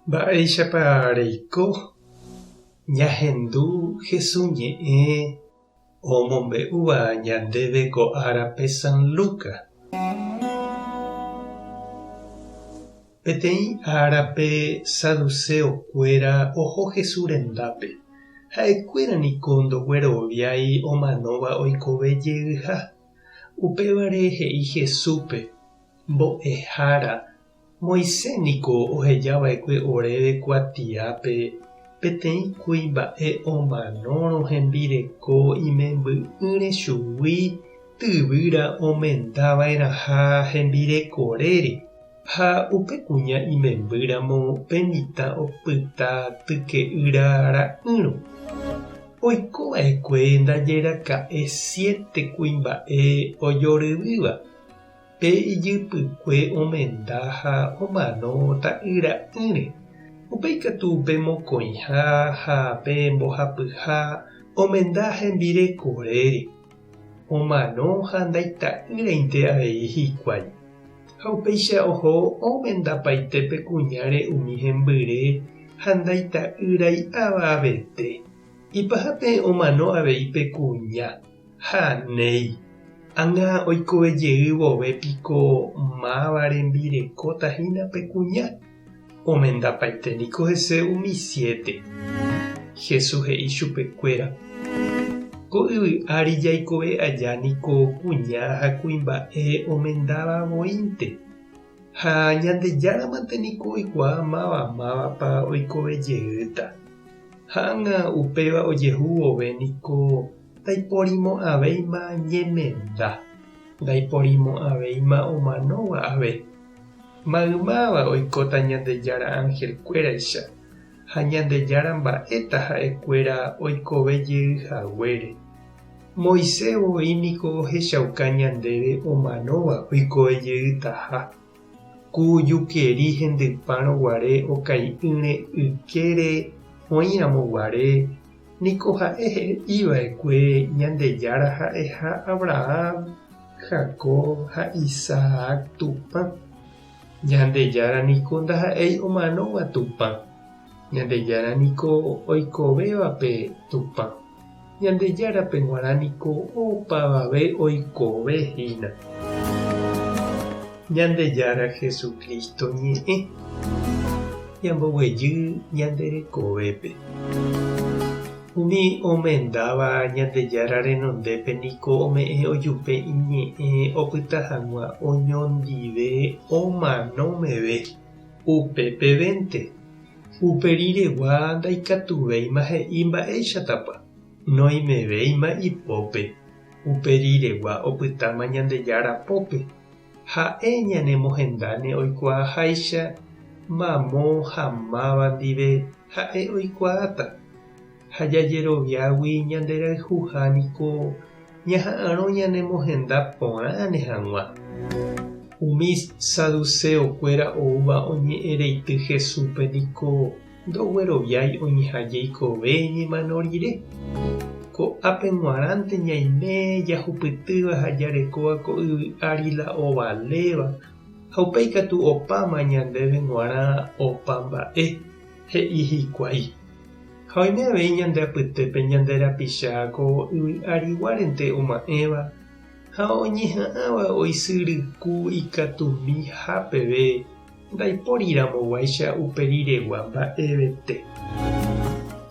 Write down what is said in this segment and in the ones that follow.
Mba'éichapa reiko ñahendu hesuñe'ẽ omombe'úva ñandéve ko árape San Lucas. Peteĩ árape saduceokuéra oho Jesús rendápe. Ha'ekuéra niko ndogueroviái omanóva oikove jeyha. Upévare he'i Jesúspe: mbo'ehára. Moisés niko ohejava'ekue oréve kuatiápe peteĩ kuimba'e omanórõ hembireko imemby'ỹre chugui tyvýra omendava'erãha hembirekóre. Ha upe kuña imembýramo pe mitã opyta tyke'ýra ra'ỹrõ. Oikova'ekue ndajeraka'e 7 kuimba'e ojoryvýva. Pe ijypykue omenda ha omano ta'yra'ỹre. Upéi katu pe mokõiha ha pe mbohapyha omenda hembirekóre. Omano ha ndaita'ýrainte avei hikuái. Ha upéicha oho omendapaite pe kuñáre umi hembyre ha ndaita'ýrai avavete. Ipahápe omano avei pe kuña ha néi. Anga oikovejey vove piko máva rembirekótahína pe kuña. Omendapaite niko hese umi 7. Jesús he'i chupekuéra: ko yvy'ári jaikove aja niko kuña ha kuimba'e omendavavoínte. Ha ñandejárãmante niko oikuaa mávapa oikovejeýta. Ha anga upéva ojehu vove niko ndaipórimo'ãvéima ñemenda. Ndaipórimo'ãvéima omanóva ave. Maymáva oikóta Ñandejára ángelkuéraicha. Ha Ñandejára mba'éta ha'ekuéra oikovejeyhaguére. Moisés voi niko ohechauka ñandéve omanóva oikovejeytaha. Ku jukeri hendypárõguare okai'ỹre ykére oĩramoguare niko ha'e he'íva'ekue Ñandejára ha'eha Abraham, Jacob ha Isaac tupã. Ñandejára niko ndaha'éi omanóva tupã. Ñandejára niko oikovévape tupã. Ñandejárape g̃uarã niko opavave oikovehína. Ñandejára Jesukristo ñe'ẽ ñamboguejy ñanderekovépe. Umi omendáva Ñandejára renondépe niko ome'ẽ ojupe iñe'ẽ opyta hag̃ua oñondive omanómeve upepevénte. Uperiregua ndaikatuvéima he'i mba'éichatapa. Noĩmevéima ipópe. Uperiregua opytáma Ñandejára pópe. Ha'e ñanemohendáne oikuaaháicha mamo ha máva ndive ha'e oikuaáta. Ha jajeroviágui ñanderayhuha niko ñaha'ãrõ ñanemohenda porãne hag̃ua. Umi saduceokuéra oúva oñe'ẽreity Jesúspe niko ndogueroviái oĩha jeikove ñemano rire. Ko'ápe g̃uarãnte ñaime jahupytýva ha jarekóva ko yvy'ári la ovaléva. Ha upéi katu opáma ñandéve g̃uarã opa mba'e, he'i hikuái. Ha oime avei ñande apytépe ñande rapicha ko yvy'áriguárente oma'ẽva ha oñeha'ãva oisyryku ikatumi hápeve ndaipórirãmoguáicha uperiregua mba'evete.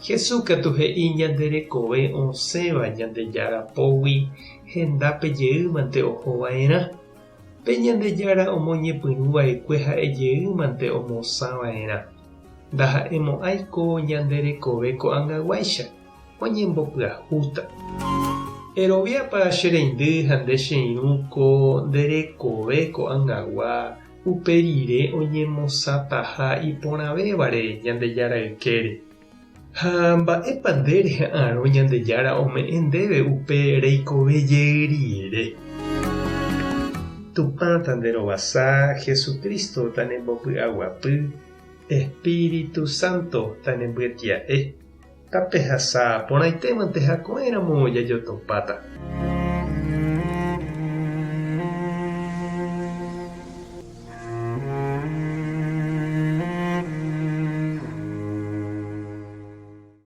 Jesús katu he'i ñanderekove osẽva Ñandejára pógui hendápejeýmante ohova'erã. Pe Ñandejára omoñepyrũva'ekue ha'ejeýmante omosãva'erã. Ndaha'emo'ãiko ñanderekove ko'angaguáicha oñembopyahúta. Eroviápa che reindy ha nde che irũ ko nderekove ko'angagua uperire oñemosãtaha iporãvévare Ñandejára ykére. Ha mba'épa ndereha'ãrõ Ñandejára ome'ẽ ndéve upe reikovejey rire. Tupãta nderovasa Jesukristo tanembopy'aguapy. Espíritu Santo tanembyatia'e. Tapehasa porãitémante ha ko'ẽramo jajotopáta.